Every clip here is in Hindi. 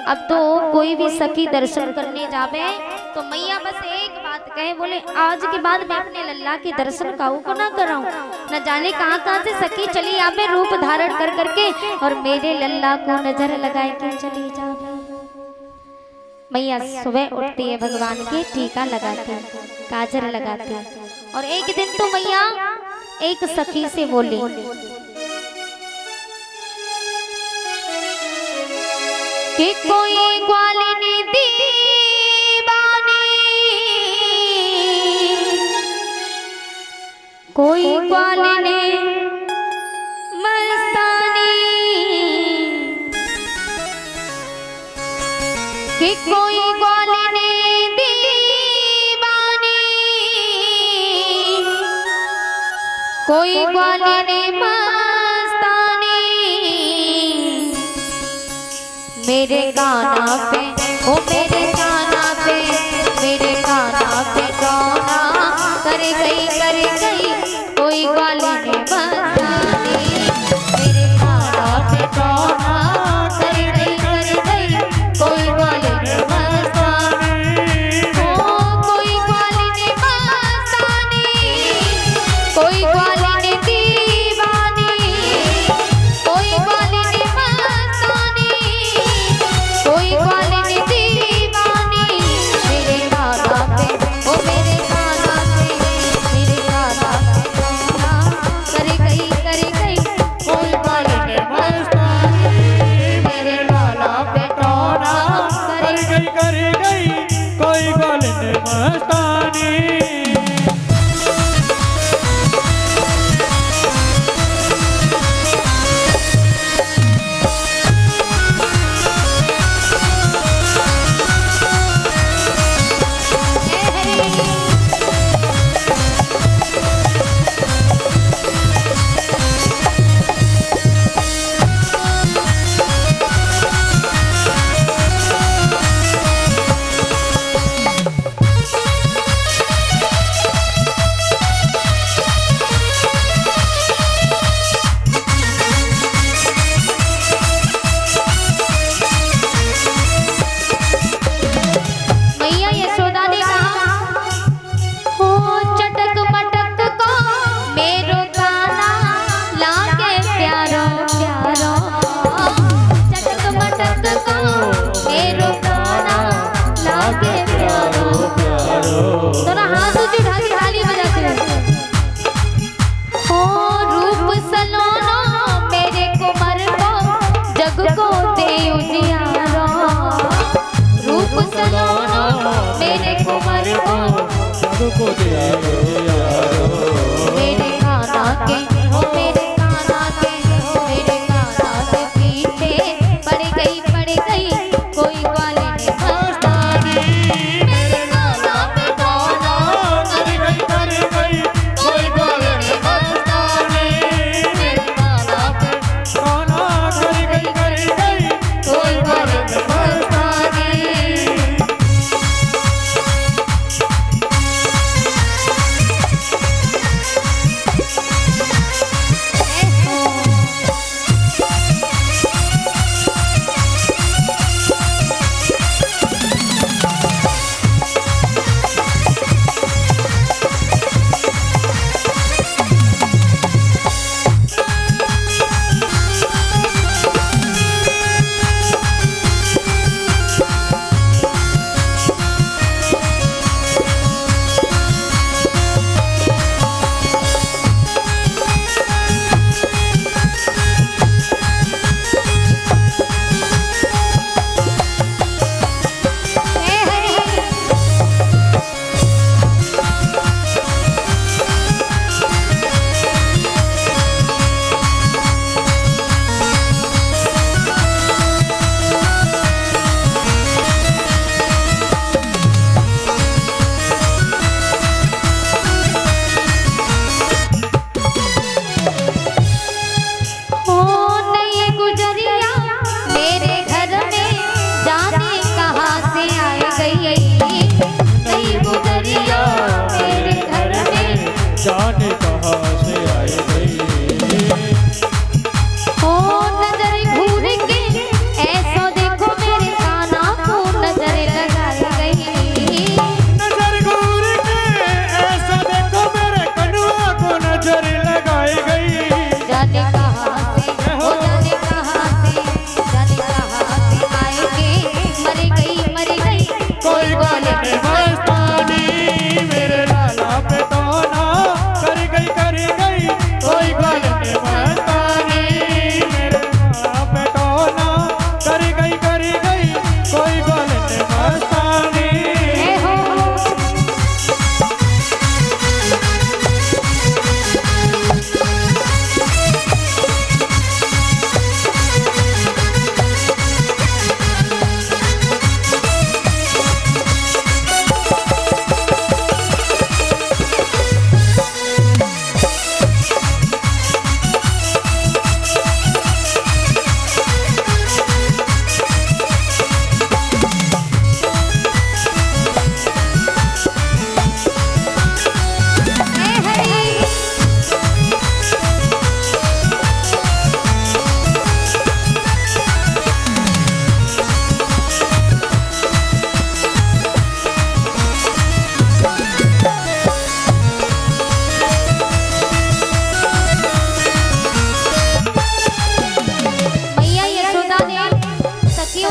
अब तो कोई भी सखी दर्शन करने जावे तो मैया बस एक बात कहे, बोले आज के बाद मैं अपने लल्ला के दर्शन काऊ को ना कराऊं। न जाने कहां कहां से सखी चली आवे रूप धारण कर करके और मेरे लल्ला को नजर लगाए के चली जावे। मैया सुबह उठती है, भगवान के टीका लगाती है, काजल लगाती है। और एक दिन तो मैया एक सखी से बोली कि कोई ग्वालिनी दीवानी, कोई ग्वालिनी मस्तानी, कि कोई ग्वालिनी दीवानी, कोई ग्वालिनी मस्तानी, मेरे गाना पे ओ मेरे गाना पे, मेरे गाना पे गाना कर गई कोई ग्वालिनी मस्तानी, मेरे गाना पे गाना कर गई कोई ग्वालिनी मस्तानी, ओ कोई ग्वालिनी मस्तानी, कोई ग्वालिनी दीवानी, कोई ग्वालिनी मस्तानी, कोई ग्वालिनी दीवानी, मेरे गाना पे ओ मेरे गाना पे, मेरे गाना पे गाना कर गई कोई ग्वालिनी मस्तानी, मेरे गाना पे गाना कर गई कोई ग्वालिनी मस्तानी। मैया यशोदा ने कहा हो चटक मटक को मेरो गाना लागे प्यारो प्यारो, चटक मटक को मेरो गाना लागे प्यारो प्यारो, थोड़ा हाथ ऊंचे उठा के ताली बजाते हैं। हो रूप सलोनो मेरे कुमार को जग को दे उजियारो, रूप सलोनो मेरे कुमार को को मेरे गाना के ओ मेरे गाना के, मेरे गाना के पीछे पड़ गई कोई ग्वालिनी मस्तानी, मेरे गाना पे गाना कर गई कोई ग्वालिनी मस्तानी, मेरे गाना पे गाना कर गई कोई ग्वालिनी मस्तानी।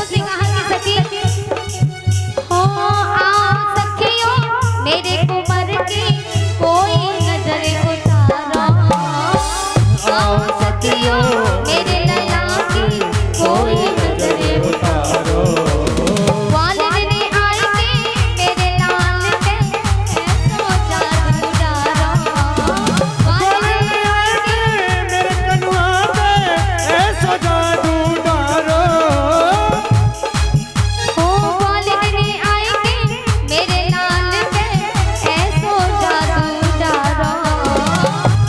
सखियों से कहा कि सखी हो आओ सखियों मेरे कुंवर की कोई नजर उतारो, आओ सखियों मेरे लला की कोई नजर उतारो। ग्वालियर ने आए के मेरे लाल पे ऐसो जादू डालो, ग्वालियर ने आए के मेरे कनुआ पे ऐसो जादू डालो। हो ग्वालियर ने आए के मेरे लाल पे ऐसो जादू डालो।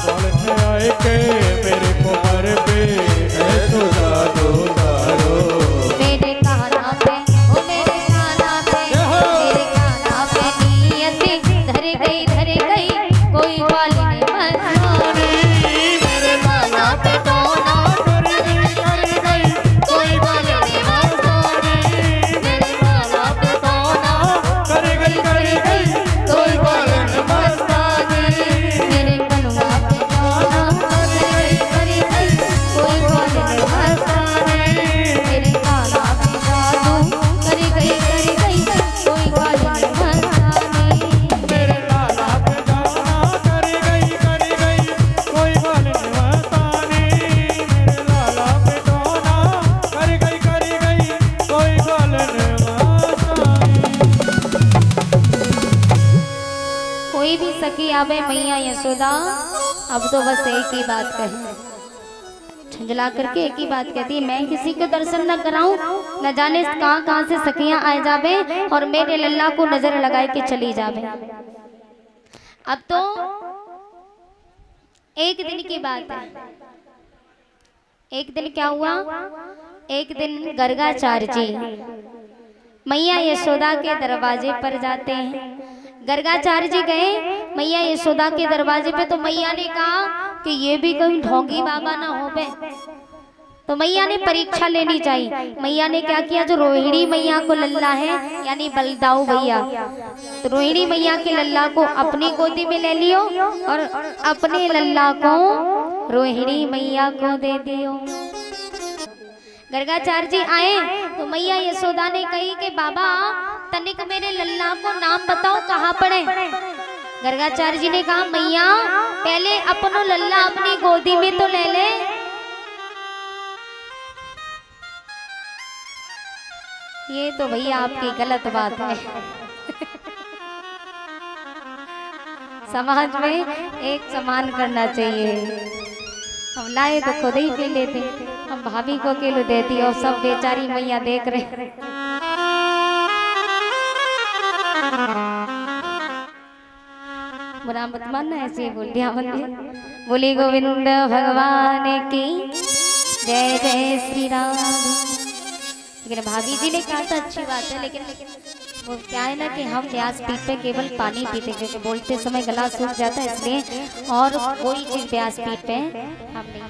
बोलने आए के मेरे कुंवर पे ऐसो जादू डालो। मेरे काना पे ओ मेरे काना पे मेरे काना पे नियति धर गई कोई वाली ने मस्तानी। मेरे काना पे टोना कर गई कोई वाली ने मस्तानी। मेरे काना पे टोना कर गई कोई वाली ने मस्तानी। मेरे कनुआ पे टोना कर गई कोई वाली ने मस्तानी। मेरे काना पे जादू कर गई कोई वाली ने मस्तानी। मेरे लाला पे जाना कर गई कोई बाल निवासानी। मेरे लाला पे जाना कर गई कोई बाल निवासानी। कोई भी सखी आवे मैया यशोदा अब तो बस एक ही बात कहे, झंझला करके एक ही बात कहती है, मैं किसी को दर्शन न कराऊं, न जाने कहां से सखियां आए जावे और मेरे लल्ला को नजर लगाए के चली जावे। अब तो एक दिन की बात है। एक दिन क्या हुआ, एक दिन गर्गाचार्य जी मैया यशोदा के दरवाजे पर जाते हैं। गर्गाचार्य जी गए मैया यशोदा के दरवाजे पे, तो मैया ने कहा कि ये भी कहीं ढोंगी बाबा ना हो बे, तो मैया ने परीक्षा लेनी चाहिए। मैया ने क्या किया, जो रोहिणी मैया को लल्ला है यानी बलदाऊ भैया, तो रोहिणी मैया के लल्ला को अपनी गोदी में ले लियो और अपने लल्ला को रोहिणी मैया को दे दियो। गर्गाचार्य जी आए तो मैया यशोदा ने कही कि बाबा तनिक मेरे लल्ला को नाम बताओ कहाँ पड़े। गर्गाचार्य जी ने कहा मैया पहले अपनो लल्ला अपनी गोदी में तो ले ले। ये तो भैया आपकी गलत बात है। समाज में एक समान करना चाहिए। हम लाए तो खुद ही पी लेते, हम भाभी को अकेले देती और सब बेचारी मैया देख रहे। बुरा मत मानना, ऐसे बोल दिया बोली गोविंद भगवान की जय जय श्री राम। लेकिन भाभी जी ने कहा था अच्छी बात है, लेकिन वो क्या है ना कि हम व्यासपीठ पे केवल पानी पीते क्योंकि बोलते समय गला सूख जाता है, इसलिए और कोई चीज व्यासपीठ पे हम नहीं,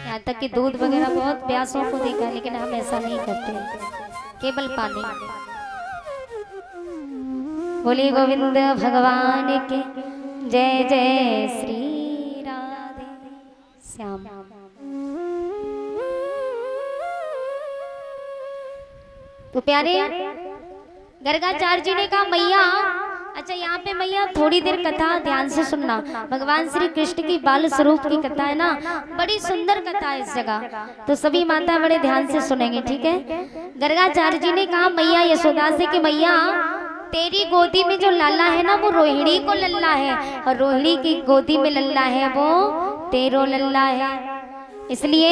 यहाँ तक कि दूध वगैरह बहुत व्यासों को देखा है, लेकिन हम ऐसा नहीं करते, केवल पानी। बोली गोविंद भगवान के जय जय श्री राधे श्याम। तो प्यारे गर्गाचार्य जी ने कहा मैया अच्छा यहाँ पे मैया थोड़ी देर कथा ध्यान से सुनना। भगवान श्री कृष्ण की बाल स्वरूप की कथा है ना, बड़ी सुंदर कथा है इस जगह, तो सभी माता बड़े ध्यान से सुनेंगे, ठीक है। गर्गाचार्य जी ने कहा मैया यशोदा से कि मैया तेरी गोदी में जो लाला है ना वो रोहिणी को लल्ला है, और रोहिणी की गोदी में लल्ला है वो तेरो लल्ला है, इसलिए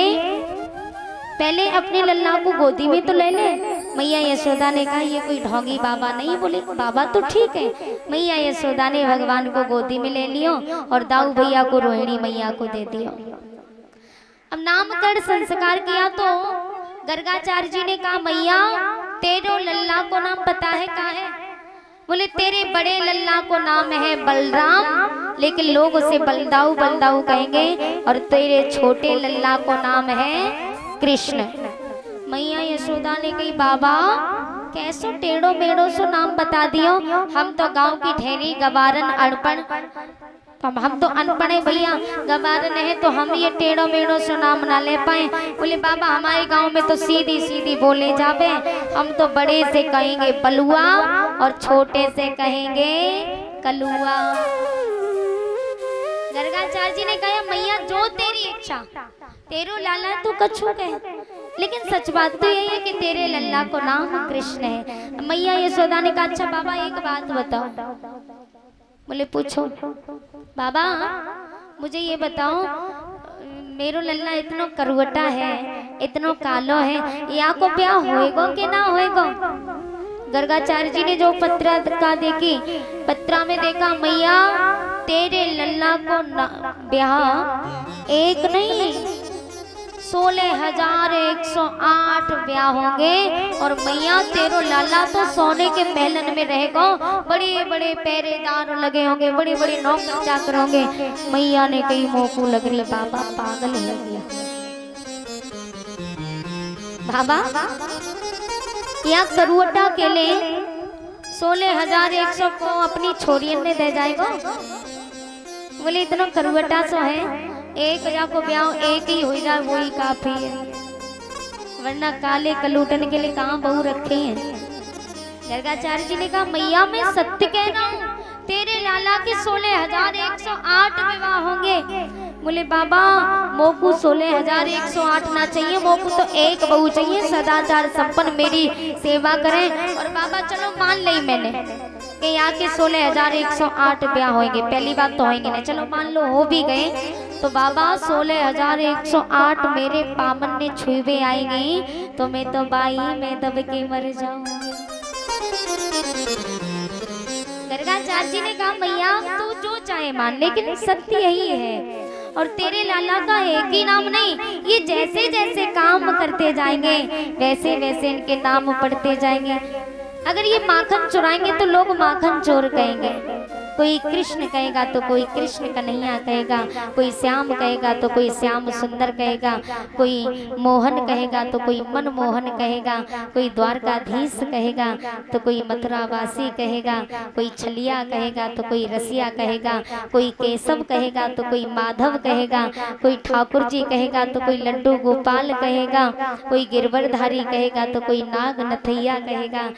पहले अपने लल्ला को गोदी में तो ले ले। मैया यशोदा ने कहा ये कोई ढोंगी बाबा नहीं। बोले बाबा तो ठीक है। मैया यशोदा ने भगवान को गोदी में ले लियो और दाऊ भैया को रोहिणी मैया को दे दियो। अब नामकरण संस्कार किया तो गर्गाचार्य जी ने कहा मैया तेरो लल्ला को नाम पता है कहाँ है? बोले तेरे बड़े लल्ला को नाम है बलराम, लेकिन लोग उसे बलदाऊ बलदाऊ कहेंगे, और तेरे छोटे लल्ला को नाम है कृष्ण। मैया यशोदा ने कही बाबा कैसो टेढ़ो मेढ़ो सो नाम बता दियो, हम तो गांव की ठहरी गवारन अड़पण हम तो अनपढ़ है भैया, गवारन है, तो हम ये टेढ़ो मेढ़ो से नाम ना ले पाए। बोले बाबा हमारे गांव में तो सीधी सीधी बोले जावे, हम तो बड़े से कहेंगे बलुआ और छोटे से कहेंगे कलुआ। गर्गाचार्य जी ने कहा मैया जो तेरी इच्छा, तेरो लाला तू कछु कहे, लेकिन सच बात तो यही है कि तेरे लल्ला को नाम कृष्ण है। मैया यशोदा ने कहा अच्छा बाबा एक बात बताओ। बोले पूछो। बाबा मुझे ये बताओ, मेरो लल्ला इतना करुवटा है, इतना कालो है, या को ब्याह होएगो कि ना होएगो? गर्गाचार्य जी ने जो पत्रा का देखी, पत्रा में देखा मैया तेरे लल्ला को ब्याह एक नहीं 16,108 ब्याह होंगे, और मैया तेरो लाला तो सोने के महलन में रहेगा, बड़े बड़े पहरेदार लगे होंगे, बड़े बड़े नौकर चाकर होंगे। मैया ने कही मोकू लग रही बाबा पागल हो गया। बाबा या करुवटा के लिए 16,100 को अपनी छोरियन ने दे जाएगा? बोले इतना करुवटा सो है, एक जा को ब्याह एक ही हो जाए वही काफी है, वरना काले कलूटन के लिए कहाँ बहू रखे हैं। गर्गाचार्य जी ने कहा मैया मैं सत्य कह रहा हूँ, तेरे लाला के 16,108 विवाह होंगे। बोले बाबा मोकू 16,108 ना चाहिए, मोकू तो एक बहू चाहिए, सदाचार संपन्न मेरी सेवा करें। और बाबा चलो मान ली मैंने कि यहाँ के 16,108 ब्याह होंगे, पहली बात तो होंगे नहीं, चलो मान लो हो भी गए, तो बाबा 16,108 मेरे पामन ने छुए आएंगी, तो मैं तो बाई में दब के मर जाऊंगी। गर्गाचार्य जी ने कहा मैया तू जो चाहे मान, लेकिन सत्य यही है, और तेरे लाला का एक ही नाम नहीं, ये जैसे जैसे काम करते जाएंगे वैसे वैसे इनके नाम पढ़ते जाएंगे। अगर ये माखन चुराएंगे तो लोग माखन चोर कहेंगे, कोई कृष्ण कहेगा तो कोई कृष्ण कन्हैया कहेगा, कोई श्याम कहेगा तो कोई श्याम सुंदर कहेगा, कोई मोहन कहेगा तो कोई मनमोहन कहेगा, कोई द्वारकाधीश कहेगा तो कोई मथुरावासी कहेगा, कोई छलिया कहेगा तो कोई रसिया कहेगा, कोई केशव कहेगा तो कोई माधव कहेगा, कोई ठाकुर जी कहेगा तो कोई लड्डू गोपाल कहेगा, कोई गिरवरधारी कहेगा तो कोई नाग नथैया कहेगा,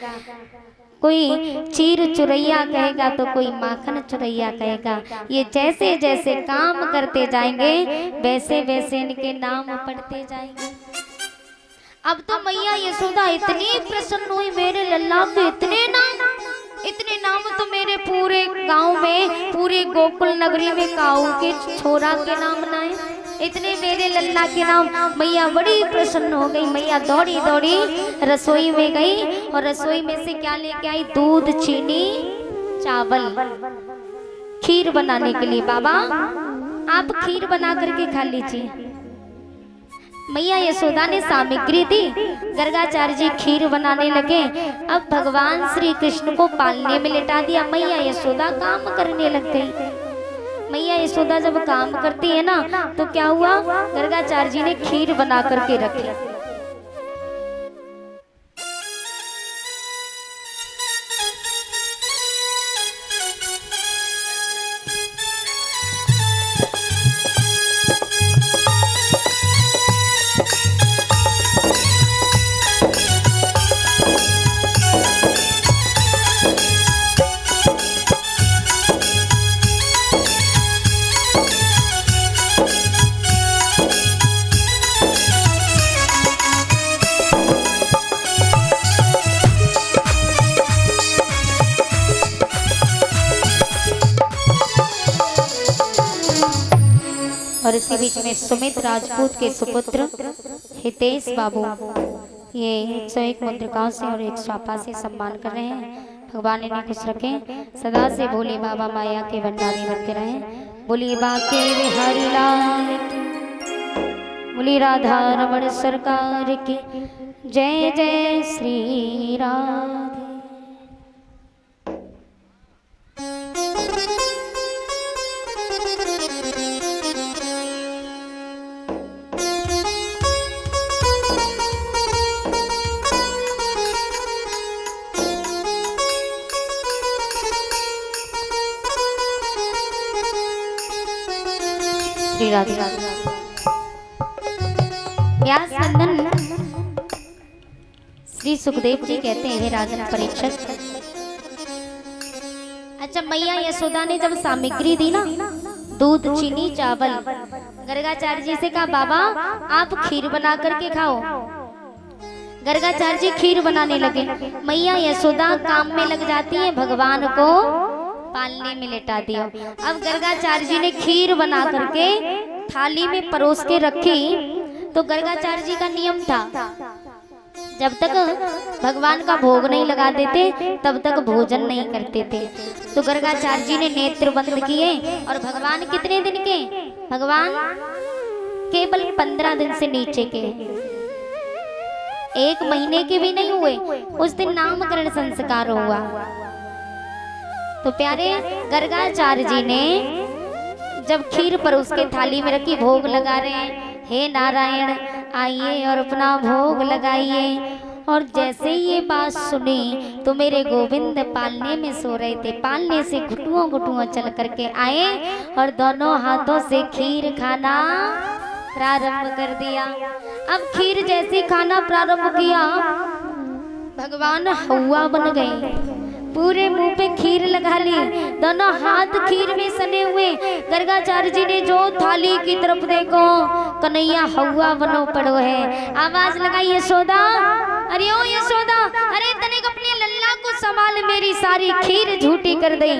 कोई चीर चुरैया कहेगा तो कोई माखन चुरैया कहेगा। ये जैसे जैसे काम करते जाएंगे वैसे वैसे इनके नाम पढ़ते जाएंगे। अब तो मैया यशोदा इतनी प्रसन्न हुई, मेरे लल्ला के इतने नाम तो मेरे पूरे गांव में, पूरे गोकुल नगरी में काऊ के छोरा के नाम ना है, इतने मेरे लल्ला के नाम। मैया बड़ी प्रसन्न हो गई। मैया दौड़ी दौड़ी रसोई में गई, और रसोई में से क्या लेके आई? दूध, चीनी, चावल, खीर बनाने के लिए। बाबा आप खीर बना करके खा लीजिए। मैया यशोदा ने सामग्री दी, गर्गाचार्य जी खीर बनाने लगे। अब भगवान श्री कृष्ण को पालने में लिटा दिया, मैया यशोदा काम करने लग गई। मैया यशोदा जब काम करती है ना, तो क्या हुआ? गर्गाचार्य जी ने खीर बना करके रखी। और इसी बीच में सुमित राजपूत के सुपुत्र हितेश बाबू ये 101 मुद्रिकाओं से और 1 स्वापा से सम्मान कर रहे हैं। भगवान इन्हें खुश रखें, सदा से भोले बाबा माया के भंडारी बनते रहें। बोलिए बाके बिहारी लाल की, बोली राधा रमण सरकार की जय जय श्री राधे। श्री राधे। व्यास नंदन श्री सुखदेव जी कहते हैं, हे राजन परीक्षित, अच्छा मैया यशोदा ने जब सामग्री दी ना, दूध चीनी चावल, गर्गाचार्य जी से कहा बाबा आप खीर बना करके खाओ। गर्गाचार्य जी खीर बनाने लगे। मैया यशोदा काम में लग जाती है, भगवान को पालने में लेटा दिया। अब गर्गाचार्य जी ने खीर बना करके थाली में परोस के रखी, तो गर्गाचार्य जी का नियम था जब तक भगवान का भोग नहीं लगा देते तब तक भोजन नहीं करते थे। तो गर्गाचार्य जी ने नेत्र बंद किए और भगवान कितने दिन के, भगवान केवल 15 दिन से नीचे के, 1 महीने के भी नहीं हुए। उस दिन नामकरण संस्कार हुआ। तो प्यारे गर्गाचार्य जी ने जब खीर परोस के थाली में रखी, भोग लगा रहे हैं, हे नारायण आइए और अपना भोग लगाइए। और जैसे ये बात सुनी तो मेरे गोविंद पालने में सो रहे थे, पालने से घुटुओं घुटुओं चल करके आए और दोनों हाथों से खीर खाना प्रारंभ कर दिया। अब खीर जैसे खाना प्रारंभ किया, भगवान हवा बन गए, पूरे मुंह पे खीर लगा ली, दोनों हाथ खीर में सने हुए। गर्गाचार्य जी ने जो थाली की तरफ देखो, कन्हैया हवा बनो पड़ो है। आवाज लगाई यशोदा, अरे ओ यशोदा, अरे तनिक अपने लल्ला को संभाल, मेरी सारी खीर झूठी कर दे।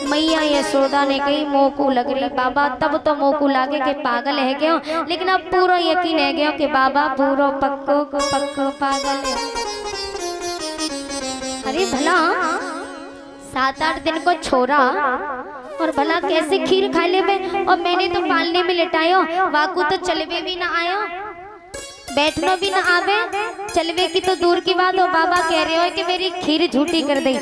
मैया यशोदा ने कही मोकू लग रही बाबा, तब तो मोकू लागे के पागल है क्यों, लेकिन अब पूरा यकीन है क्यों कि बाबा पूरा पक्को को पक्को पागल है। अरे भला 7-8 दिन को छोरा और भला कैसे खीर खा ले में, और मैंने तो पालने में लेटायो, वाकू तो चलवे भी ना आयो, बैठना भी ना आवे, चलवे की तो दूर की बात हो, बाबा कह रहे हो कि मेरी खीर झूठी कर दे।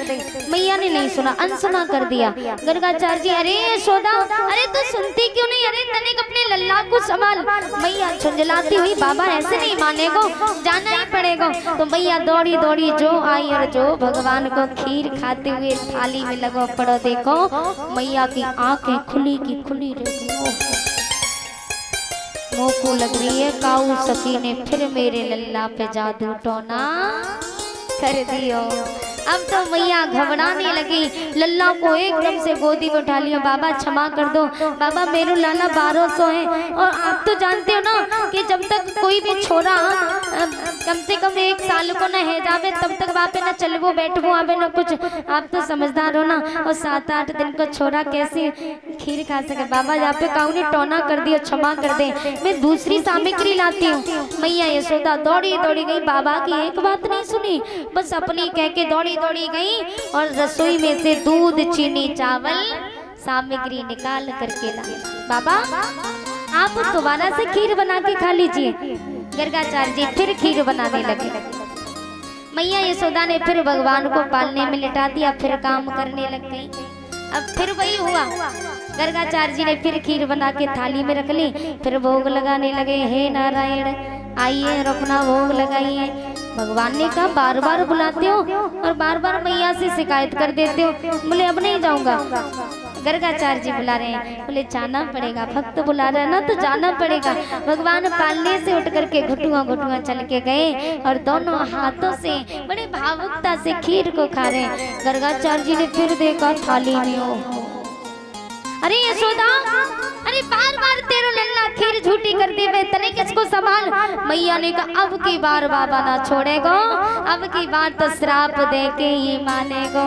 मैया ने नहीं सुना, अनसुना कर दिया। गर्गाचार्य जी, अरे यशोदा, अरे तू सुनती क्यों नहीं, अरे तनिक अपने लल्ला को संभाल। मैया झुंझलाती हुई, बाबा ऐसे नहीं मानेगो, जाना ही पड़ेगा। तो मैया दौड़ी दौड़ी जो आई और जो भगवान को खीर खाते हुए थाली में लगो पड़ो। देखो मैया की आंखें खुली की खुली रह गई, मोकू लग रही है, काऊ सखी ने फिर मेरे लल्ला पे जादू टोना कर दियो। अब तो मैया घबराने लगी, लल्ला को एकदम से गोदी में उठा लिया। बाबा क्षमा कर दो, बाबा मेरे लाला 1200 है, और आप तो जानते हो ना कि जब तक कोई भी छोरा कम से कम 1 साल को न है जावे तब तक वहाँ पे न चलबो बैठबो आवे न कुछ, आप तो समझदार हो ना। और 7-8 दिन को छोरा कैसे खीर खा सके। बाबा यहाँ पे काऊ ने टोना कर दिया, क्षमा कर दे, मैं दूसरी सामग्री लाती हूँ। मैया यशोदा दौड़ी दौड़ी गई, बाबा की एक बात नहीं सुनी, बस अपनी कह के दौड़ी दौड़ी गई और रसोई में से दूध चीनी चावल सामग्री निकाल करके लाई। बाबा आप दोबारा से खीर बना के खा लीजिए। गर्गाचार्य जी फिर खीर बनाने लगे। मैया यशोदा ने फिर भगवान को पालने में लिटा दिया, फिर काम करने लग गई। अब फिर वही हुआ, गर्गाचार्य जी ने फिर खीर बना के थाली में रख ली, फिर भोग लगाने लगे। हे नारायण आइए और अपना भोग लगाइए। भगवान ने कहा बार बार बुलाते हो और बार बार मैया से शिकायत कर देते हो। बोले अब नहीं जाऊंगा। गर्गाचार्य जी बुला रहे हैं, बोले जाना पड़ेगा, भक्त बुला रहा है ना तो जाना पड़ेगा। भगवान पालने से उठ करके घुटुआ घुटुआ चल के गए और दोनों हाथों से बड़े भावुकता से खीर को खा रहे हैं। गर्गाचार्य जी ने फिर देखा थाली में, ओ अरे यशोदा, अरे बार बार तेरो लल्ला खीर झूठी कर दे, वे तने किसको संभाल। मैया ने कहा अब की बार बाबा ना छोड़ेगो, अब की बार तो श्राप दे के ही मानेगो।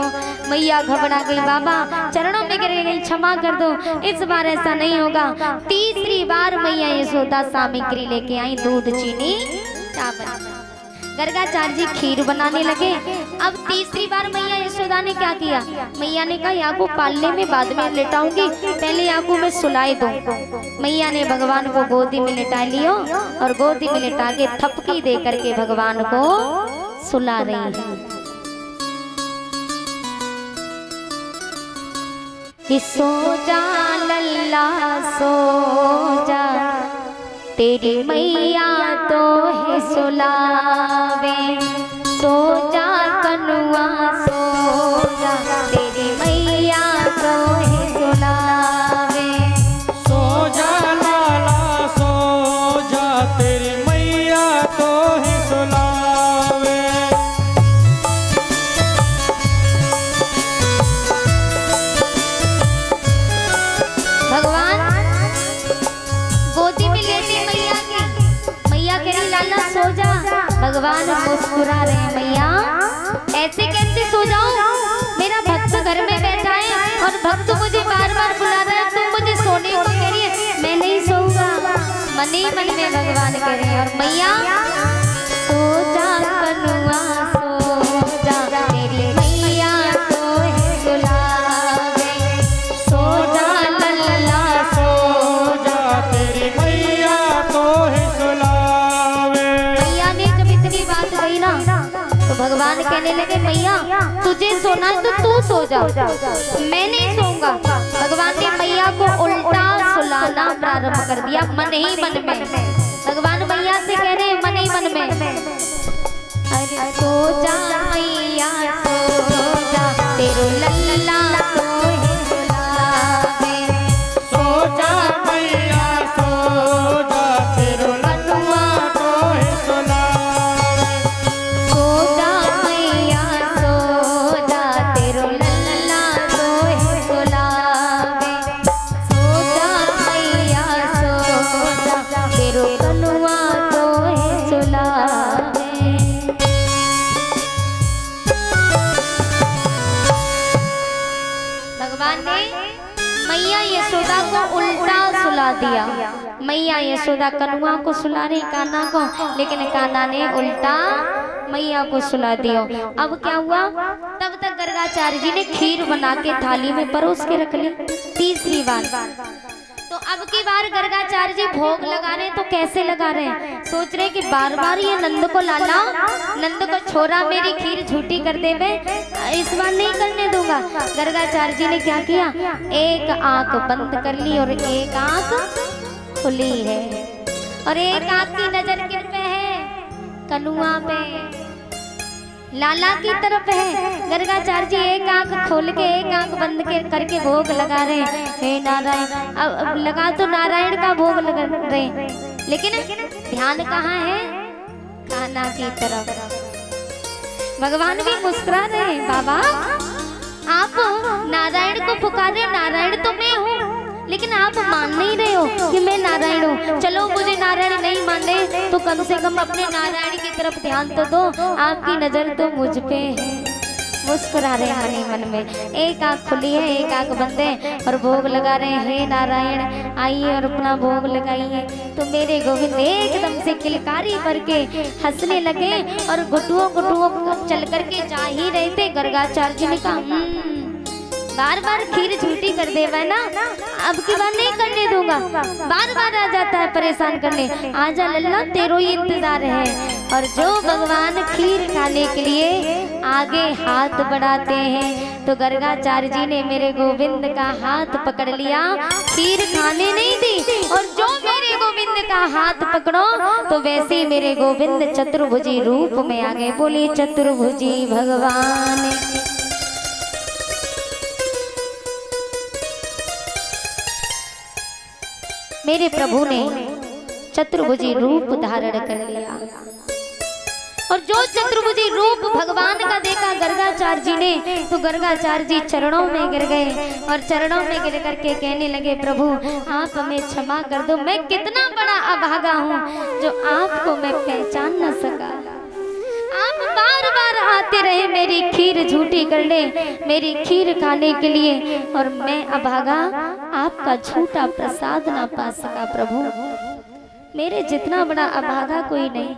मैया घबरा गई, बाबा चरणों में गिर गई, क्षमा कर दो, इस बार ऐसा नहीं होगा। तीसरी बार मैया यशोदा सामग्री लेके आई, दूध चीनी चावल। गर्गाचार्य जी खीर बनाने लगे। अब तीसरी बार मैया यशोदा ने क्या किया, मैया ने कहा यहाँ को पालने में बाद में लेटाऊंगी, पहले यहाँ को मैं सुलाए दूं। मैया ने भगवान को गोदी में लिटा लियो और गोदी में लिटा के थपकी दे करके भगवान को सुला रही है। कि सो जा लल्ला सो जा, तेरी मैया तो है सुलावे। सो जा कनुआ सो जा, तेरी मैया तो है सुलावे। सो जा लाला भगवान मुस्कुरा रहे हैं, मैया ऐसे कैसे सो जाऊं? मेरा भक्त घर में बैठा है और भक्त मुझे बार बार बुला रहा है, तुम मुझे सोने को कह रही है, मैं नहीं सोऊंगा। मन ही मन में भगवान कह रहे हैं, और मैया सो जा कनुआ सो जा, तेरी मैया तो है सुलावे, सो जा लल्ला सो जा तेरी मैया तो है सुलावे। मैया ने जब इतनी बात कही ना तो भगवान कहने लगे, मैया तुझे सोना है तो तू सो जा, मैं नहीं सोऊंगा। भगवान ने मैया को उल्टा सुलाना प्रारंभ कर दिया, मन ही मन में। भगवान मैया से कह रहे हैं मन ही मन में, अरे सो जा मैया सो जा, तेरो लल्ला तो है सुलावे, सो जा मैया सो जा तेरो लल्ला तो है सुलावे। सो जा मैया सो जा, तेरो लल्ला तो है सुलावे, सो जा मैया सो जा, तेरो कनुआ तो है सुलावे। भगवान ने मैया यशोदा को उल्टा सुला दिया। मैया यशोदा कनुआ को सुला रही कान्हा को, लेकिन कान्हा ने उल्टा मैया को सुला दिया। अब क्या हुआ, तब तक गर्गाचार्य जी ने खीर बना के थाली में परोस के रख ली तीसरी बार। तो अब की बार गर्गाचार्य जी भोग लगा रहे हैं, तो कैसे लगा रहे हैं, सोच रहे कि बार बार ये नंद को लाला, नंद को छोरा मेरी खीर झूठी कर दे, इस बार नहीं करने दूंगा। गर्गाचार्य जी ने क्या किया, एक आंख बंद कर ली और एक आंख खुली है, और एक आंख की नजर किन पे है, कनुआ पे, लाला की तरफ है। गर्गाचार्य जी एक आंख खोल के एक आंख बंद के करके भोग लगा रहे हैं, हे नारायण। अब लगा तो नारायण का भोग लगा रहे, लेकिन ध्यान कहाँ है, कान्हा की तरफ। भगवान भी मुस्कुरा रहे हैं, बाबा आप नारायण को पुकारे, नारायण तो मैं हूँ, लेकिन आप मान नहीं रहे हो कि मैं नारायण हूँ। चलो मुझे नारायण नहीं माने तो कम से कम अपने नारायण की तरफ ध्यान तो दो, आपकी नजर तो मुझ पे है। मुस्कुरा रहे हैं मन ही मन में, एक आंख खुली है एक आंख बंद है, और भोग लगा रहे हैं, हे नारायण आइए और अपना भोग लगाइए। तो मेरे गोविंद एकदम से किलकारी भर के हंसने लगे, और घुटुओं घुटुओं चल करके जा ही रहे थे। गर्गाचार्य जी ने कहा, बार बार खीर झूठी कर दे ना, अब की बार नहीं करने दूंगा। बार बार आ जाता है परेशान करने, आजा लल्ला तेरो ही इंतजार है। और जो भगवान खीर खाने के लिए आगे हाथ बढ़ाते हैं, तो गर्गाचार्य जी ने मेरे गोविंद का हाथ पकड़ लिया, खीर खाने नहीं दी। और जो मेरे गोविंद का हाथ पकड़ो तो वैसे ही मेरे गोविंद चतुर्भुजी रूप में आ गए। बोले चतुर्भुजी भगवान। मेरे प्रभु ने चतुर्भुजी रूप धारण कर लिया, और जो चतुर्भुजी रूप भगवान का देखा गर्गाचार्य जी ने, तो गर्गाचार्य जी चरणों में गिर गए, और चरणों में गिर करके कहने लगे, प्रभु आप हमें क्षमा कर दो, मैं कितना बड़ा अभागा हूँ जो आपको मैं पहचान न सका। आप बार बार आते रहे मेरी खीर झूठी करने, मेरी खीर खाने के लिए, और मैं अभागा आपका झूठा प्रसाद ना पा सका। प्रभु मेरे जितना बड़ा अभागा कोई नहीं।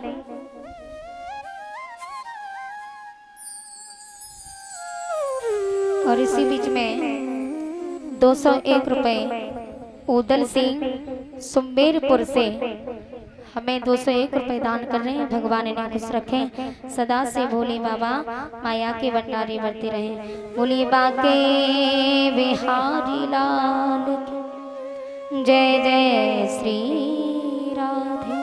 और इसी बीच में 201 रुपए उदल सिंह सुमेरपुर से हमें 201 रुपए दान कर रहे हैं। भगवान इन्हें खुश रखें, सदा से भोले बाबा माया के भंडारे बढ़ते रहें। बोलिए बाके बिहारी लाल की जय जय श्री राधे।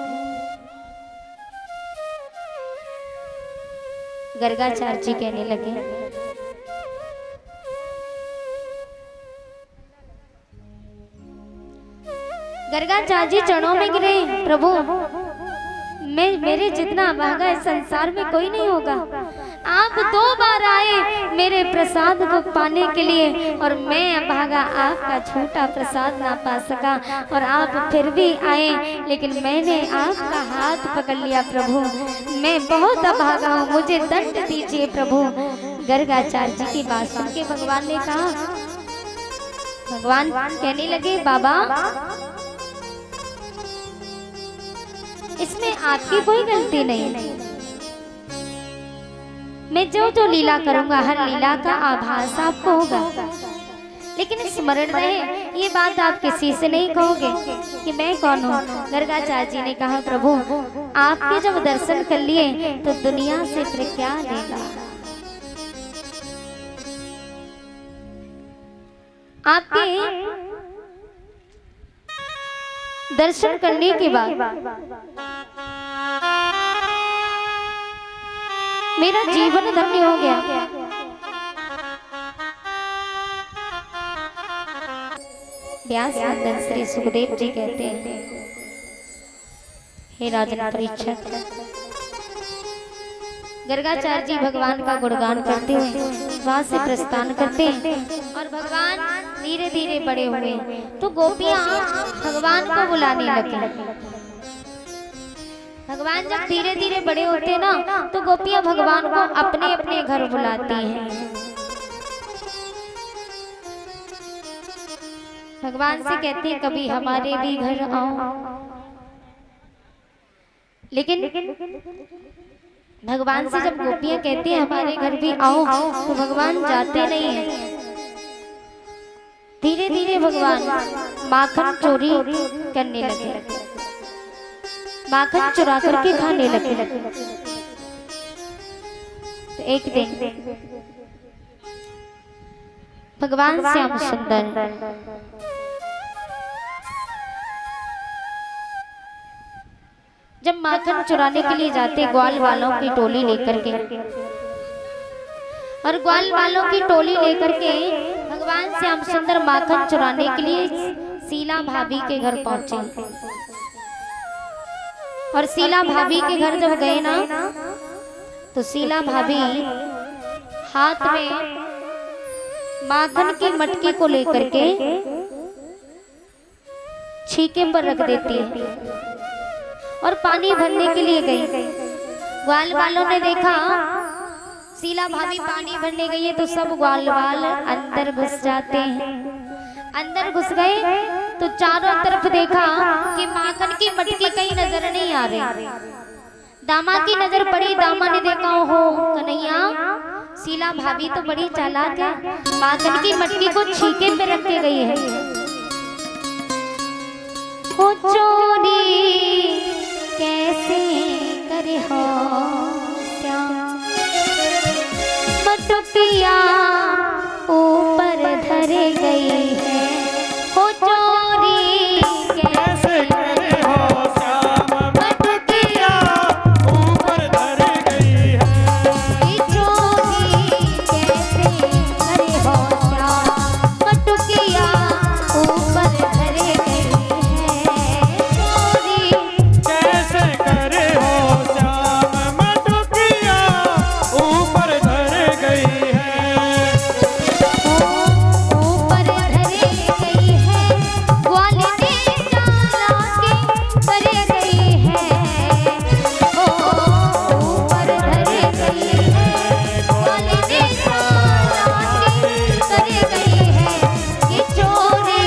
गर्गाचार्य जी कहने लगे, गर्गाचार्य जी चरणों में गिरे, प्रभु मैं मेरे जितना अभागा इस संसार में कोई नहीं होगा। आप 2 बार आए, मेरे प्रसाद को पाने के लिए, और मैं अभागा आपका झूठा प्रसाद ना पा सका और आप फिर भी आए, लेकिन मैंने आपका हाथ पकड़ लिया प्रभु। मैं बहुत अभागा हूँ, मुझे दंड दीजिए प्रभु। गर्गाचार्य जी की बात सुन के भगवान ने कहा, भगवान कहने लगे बाबा इसमें आपकी कोई गलती नहीं, मैं जो जो लीला करूंगा हर लीला का आभास आपको होगा, लेकिन स्मरण रहे ये बात आप किसी से नहीं कहोगे कि मैं कौन हूँ। गर्गाचार्य जी ने कहा प्रभु आपके जब दर्शन कर लिए तो दुनिया से फिर क्या लेगा। आपके दर्शन करने के बाद मेरा जीवन धन्य हो गया। व्यास नंदन श्री सुखदेव जी कहते हैं, हे राजन परीक्षित, गर्गाचार्य जी भगवान का गुणगान करते हुए वहां से प्रस्थान करते हैं और भगवान धीरे धीरे बड़े हुए तो गोपियां भगवान को बुलाने लगे। भगवान जब धीरे धीरे बड़े होते ना तो गोपियां भगवान को अपने अपने घर बुलाती हैं। भगवान से कहते हैं कभी हमारे भी घर आओ, लेकिन भगवान से जब गोपियां कहती हैं हमारे घर भी आओ तो भगवान जाते नहीं हैं। धीरे धीरे भगवान माखन चोरी करने लगे, माखन चुरा करके खाने लगे। तो एक दिन भगवान श्याम सुंदर जब माखन चुराने के लिए जाते ग्वाल वालों की टोली लेकर के, और ग्वाल वालों की टोली लेकर के भगवान श्याम सुंदर माखन चुराने के लिए शीला भाभी के घर पहुंचे। और शीला भाभी के घर जब गए ना तो शीला भाभी हाथ में माखन की मटकी को लेकर के छीके पर रख देती है और पानी भरने के लिए गई। ग्वाल वालों ने देखा शीला भाभी पानी भरने गई है तो सब ग्वाल वाल अंदर घुस जाते हैं। अंदर घुस गए तो चारों तरफ देखा कि माखन की मटकी कहीं नजर नहीं आ रही। दामा की नजर पड़ी, दामा ने देखा हो कन्हैया शीला भाभी तो बड़ी चालाक है, माखन की मटकी को छीके पे रख के गई है। हो चोरी कैसे करे हो मटकिया ऊपर धरे गई है। हो चोरी कैसे करे हो श्याम मटकिया ऊपर धरे गई है। चोरी कैसे करे हो श्याम मटकिया ऊपर धरे गई है। चोरी कैसे करे हो श्याम मटकिया ऊपर धर गई है। ऊपर धरे गई है, ग्वाल ने चालाकी करे गई है। ओ ऊपर धरे गई है, ग्वाल ने चालाकी करे गई है। ये चोरी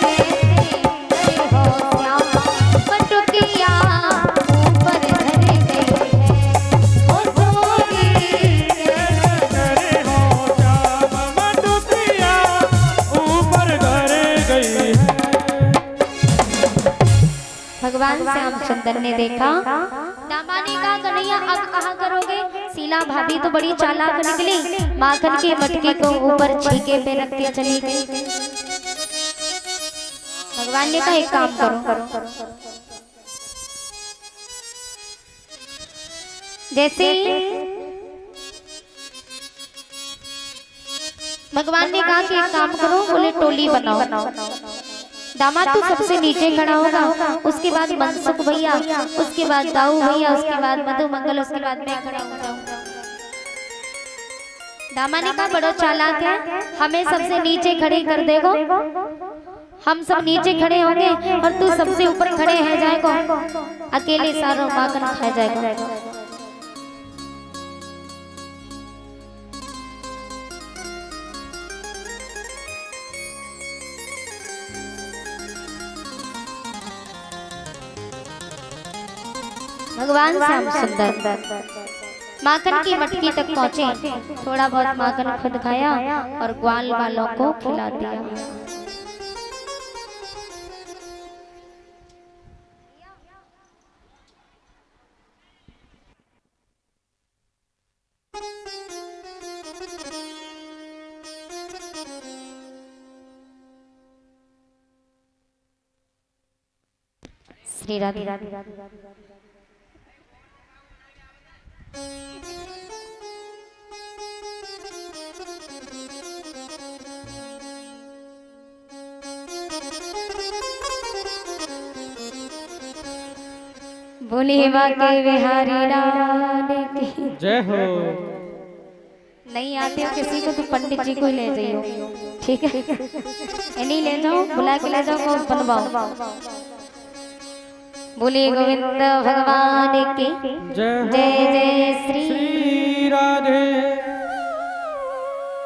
कैसे करे हो श्याम मटकिया ऊपर धरे गई है। ओ चोरी करे हो श्याम मटकिया ऊपर धर गई है। भगवान श्याम सुंदर ने देखा, दामा ने कहा कन्हैया अब कहाँ करोगे, शीला भाभी तो बड़ी चालाक निकली, माखन की मटकी को ऊपर छीके पे रख के चली गई। भगवान ने कहा एक काम करो, जैसे भगवान ने कहा कि एक काम करो, बोले टोली बनाओ। दामाद तू सबसे नीचे खड़ा होगा, उसके बाद मनसुख भैया, उसके बाद दाऊ भैया, उसके बाद मधु मंगल, उसके बाद मैं खड़ा हो जाऊंगा। दामाने का बड़ो चालाक है, हमें सबसे नीचे खड़े कर देगो। हम सब नीचे खड़े होंगे और तू सबसे ऊपर खड़े है जाएगो, अकेले सारों माखन खा जाएगा। भगवान श्याम सुंदर माखन की मटकी तक पहुंचे, थोड़ा बहुत माखन खुद खाया और ग्वाल वालों को खिला दिया। श्री राधे राधे। बोली के बिहारी लाल की जय हो। नहीं आते हो किसी को तो पंडित जी को ही ले जाइयो, ठीक है? इन्हीं ले जाओ, बुला के ले जाओ को बनवाओ। बोली गोविंद भगवान की जय जय जय श्री राधे।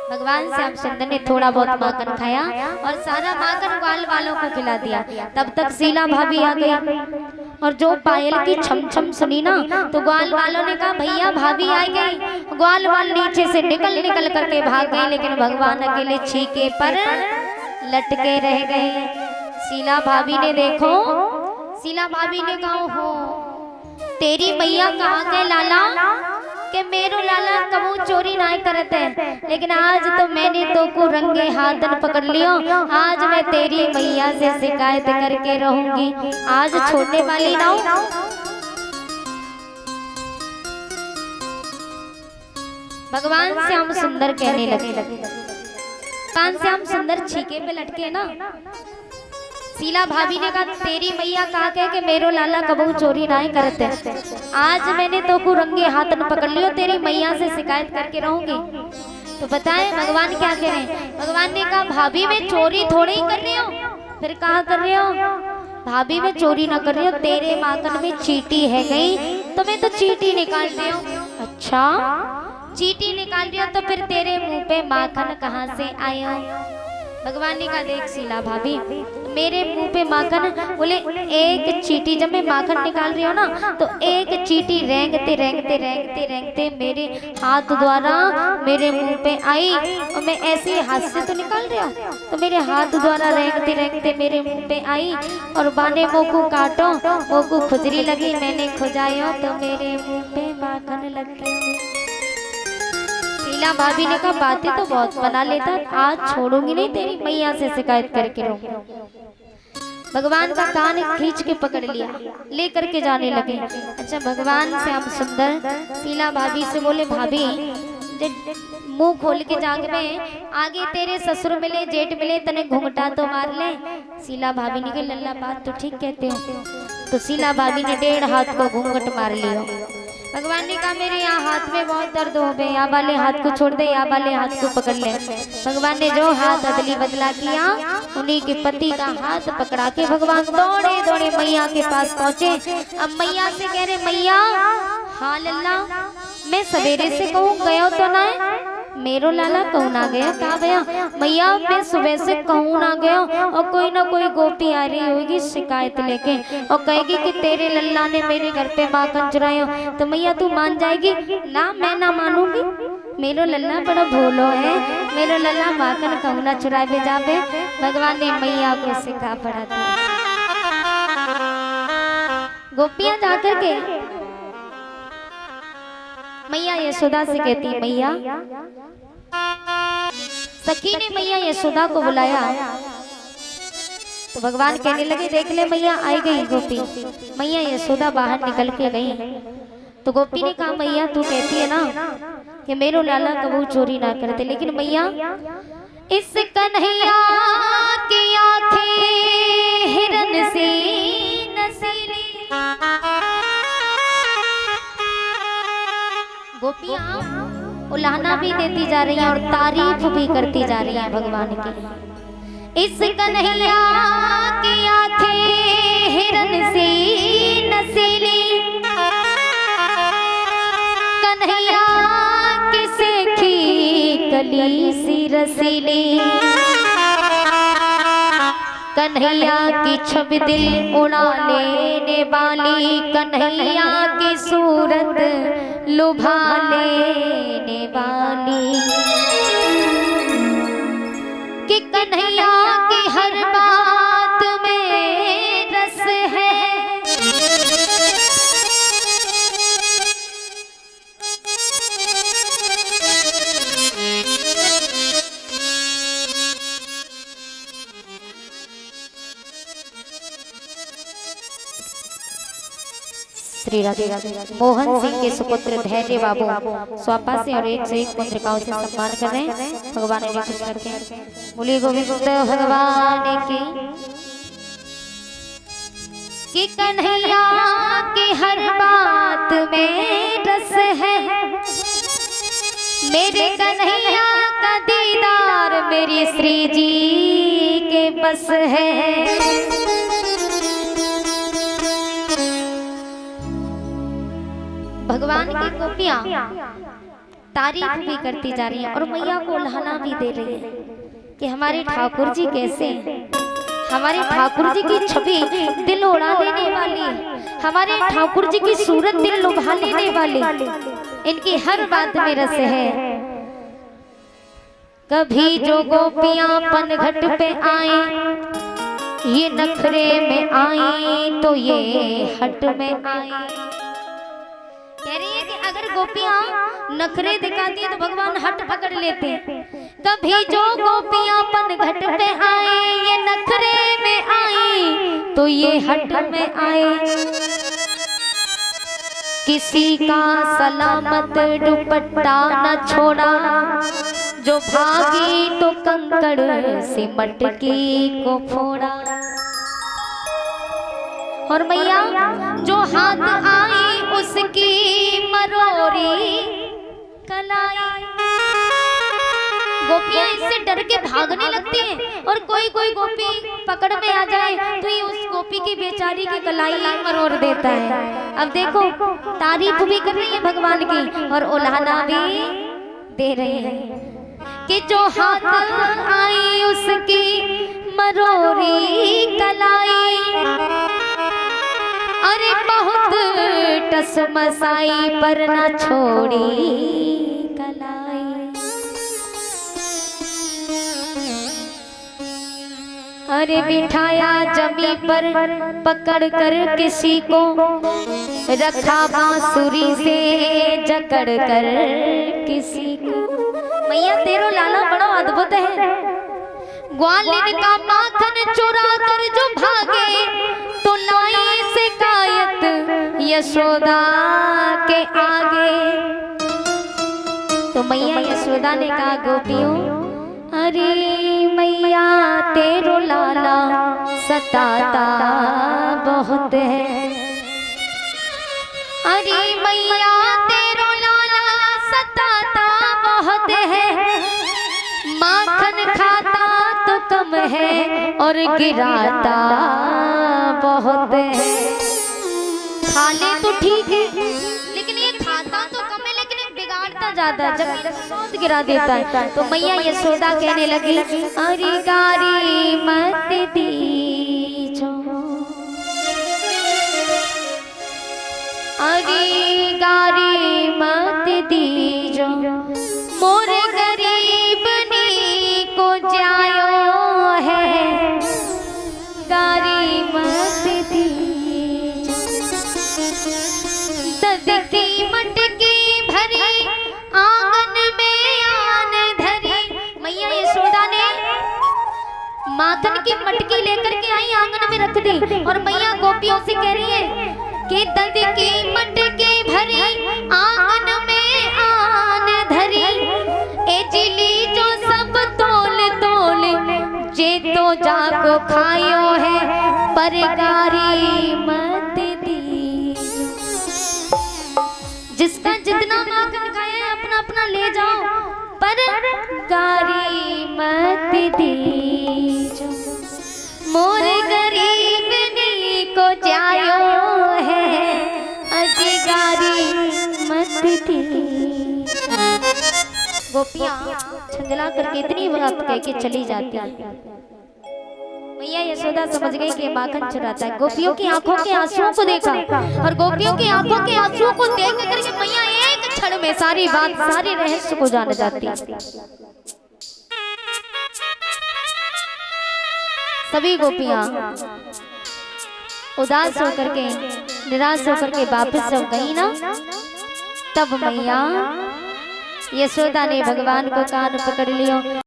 भगवान श्याम सुंदर ने थोड़ा बहुत माखन खाया और सारा माखन ग्वाल वालों को खिला दिया। तब तक शीला भाभी आ गई और जो पायल की छम छम सुनी ना, तो ग्वाल वालों ने कहा भैया भाभी आ गई। ग्वाल वाल नीचे से निकल निकल करके भाग गए, लेकिन भगवान अकेले छीके पर लटके रह गए। शीला भाभी ने देखो, शीला भाभी ने कहा हो तेरी मैया कहाँ गए लाला, के मेरो लाला कबू चोरी ना करते, लेकिन आज तो मैंने तो को रंगे हाथन पकड़ लियो। आज मैं तेरी मैया से शिकायत करके रहूंगी, आज छोड़ने वाली ना हूं। भगवान श्याम सुंदर कहने लगे, भगवान श्याम सुंदर छीके पे लटके ना। शीला भाभी ने कहा तेरी मैया कहा के कि मेरो लाला कबू चोरी ना करते, आज मैंने तो को रंगे हाथन पकड़ लियो, तेरी मैया से शिकायत करके रहूंगी। तो बताएं भगवान क्या कह रहे हैं? भगवान ने कहा भाभी मैं चोरी थोड़ी ही कर रही हूँ। फिर कहा कर रही हो? भाभी मैं चोरी ना कर रही हूँ, तेरे माखन में चींटी है गई तो मैं तो चींटी निकाल रही हूँ। अच्छा चींटी निकाल रही हो तो फिर तेरे मुंह पे माखन कहाँ से आया? भगवान ने कहा देख शीला भाभी मेरे मुंह पे माखन, बोले एक चींटी जब मैं माखन निकाल रही हूँ ना, तो एक चींटी रेंगते रेंगते रेंगते रेंगते मेरे हाथ द्वारा मेरे मुंह पे आई और मैं ऐसे हाथ से तो निकाल रही हूँ, तो मेरे हाथ द्वारा रेंगते रेंगते मेरे मुंह पे आई और बाने मुँह को काटो, मुँह को खुजरी लगी, मैंने खुजाया तो मेरे मुँह पे माखन लग गया। शीला भाभी ने कहा बातें तो बहुत बना लेता, आज छोड़ूंगी नहीं, तेरी मैया से शिकायत करके रहूंगी। भगवान का कान खींच के पकड़ लिया, ले करके जाने लगे। अच्छा भगवान श्याम सुंदर शीला भाभी से बोले भाभी मुंह खोल के जाग में आगे तेरे ससुर मिले जेठ मिले तने घूंघटा तो मार ले। शीला भाभी ने कहा लल्ला बात तो ठीक कहते हो। तो शीला भाभी ने 1.5 हाथ को घूंघट मार लिया। भगवान ने कहा मेरे यहाँ हाथ में बहुत दर्द हो गए, यहाँ वाले हाथ को छोड़ दे, यहाँ वाले हाथ को पकड़ ले। भगवान ने जो हाथ अदली बदला किया, उन्हीं के पति का हाथ पकड़ा के भगवान दौड़े दौड़े मैया के पास पहुँचे। अब मैया से कह रहे मैया हाँ लल्ला मैं सवेरे से कहूँ गयो तो ना है, मेरो लाला कहूँ ना गया, कहा भैया मैया मैं सुबह से कहूँ ना गया और कोई ना कोई गोपी आ रही होगी शिकायत लेके और कहेगी कि तेरे लल्ला ने मेरे घर पे माखन चुराया, तो मैया तू मान जाएगी? ना मैं ना मानूंगी, मेरो लल्ला बड़ा भोलो है, मेरो लल्ला माखन कहूँ ना चुराए भी जावे। भगवान ने मैया को सिखा पड़ा था। गोपियां जाकर के मैया यशोदा से कहती मैया, सखी ने मैया यशोदा को बुलाया तो भगवान कहने लगे देख ले मैया आई गई गोपी। मैया यशोदा बाहर निकल के गई तो गोपी ने कहा मैया तू कहती है ना कि मेरो लाला कबू चोरी ना करते, लेकिन मैया इस कन्हैया की आंखें हिरन सी नसीली। गोपियां उलाहना भी देती जा रही है और तारीफ भी करती जा रही है भगवान की। इस कन्हैया की आंखें हिरन सी नसीली, कन्हैया की सेखी कली सी रसीली, कन्हैया की छवि दिल उड़ा लेने वाली, कन्हैया की सूरत लुभा लेने वाली, कि कन्हैया की हर बात में रस है। श्री राधे मोहन सिंह के सुपुत्र धैर्य बाबू स्वापा से और 101 पत्रिकाओं से सम्मान कर रहे हैं। भगवान ने खुश रखे। बोलिए गोविंद भगवान की कन्हैया की हर बात में रस है, मेरे कन्हैया का दीदार मेरी श्री जी के बस है। भगवान की गोपियां तारीफ भी करती जा रही हैं और मैया को उल्हाना भी दे रही है कि हमारे ठाकुर जी कैसे हैं। हमारे ठाकुर जी की छवि दिल उड़ा लेने वाली है, हमारे ठाकुर जी की सूरत दिल लुभा लेने वाली, इनकी हर बात में रस है। कभी जो गोपियां पनघट पे आए, ये नखरे में आई तो ये हट में आई। कह रही है कि अगर गोपियां नखरे दिखाती है तो भगवान हट पकड़ लेते हैं। कभी जो गोपियां पनघट पे आए, ये नखरे में आई तो ये हट में आए। किसी का सलामत दुपट्टा न छोड़ा, जो भागी तो कंकड़ से मटकी को फोड़ा। और मैया जो हाथ आई उसकी मरोरी कलाई। गोपियां इससे डर के भागने लगती हैं और कोई कोई गोपी पकड़ में आ जाए तो ये उस गोपी की बेचारी की कलाई मरोड़ देता है। अब देखो तारीफ भी कर रही है भगवान की और उल्हाना भी दे रही है कि जो हाथ आई उसकी मरोरी कलाई। अरे बहुत टसमसाई पर न छोड़ी कलाई। अरे बिठाया जमी पर पकड़ कर किसी को, रखा बांसुरी से जकड़ कर किसी को। मैया तेरो लाला बड़ा अद्भुत है। ग्वालिन का माखन चुरा कर जो भागे तो लाई शिकायत यशोदा के आगे। तो मैया यशोदा ने कहा गोपियों, अरे मैया तेरो लाला सताता बहुत है। अरे मैया तेरो लाला सताता बहुत है, माखन खाता तो कम है और गिराता बहुत है। खा ले तो ठीक है लेकिन ये खाता तो कम है लेकिन बिगाड़ता ज्यादा, जब सोच गिरा देता है। तो मैया यशोदा कहने लगी, अरे गारी मत दीजो, अरे गारी मत दीजो, मोर गरीब नी को जायो है, गारी मत दीजो। ददकी मटकी भरी आंगन में आन धरी। मैया यशोदा ने माखन की मटकी लेकर के आई, आंगन में रख दी और मैया गोपियों से कह रही है कि ददकी मटकी भरी आंगन में आन धरी। ए जिली जो सब तोल तोल जे तो जाको खायो है, पर गारी मत दी। जिसका जितना माखन खाया है अपना अपना ले जाओ, पर गारी मत दीजो, मोर गरीबनी को जायो है, अजी गारी मत दीजो। गोपियां छंदला करके इतनी बात कह के चली जाती है। मैया यशोदा समझ गई कि माखन चुराता है। गोपियों की आंखों के आंसुओं को देखा और गोपियों की आंखों के आंसुओं को देख करके मैया एक क्षण में सारी बात, सारे रहस्य को जान जाती। सभी गोपियां उदास होकर के, निराश होकर के वापस जब गई ना, तब मैया यशोदा ने भगवान को कान पकड़ लियो।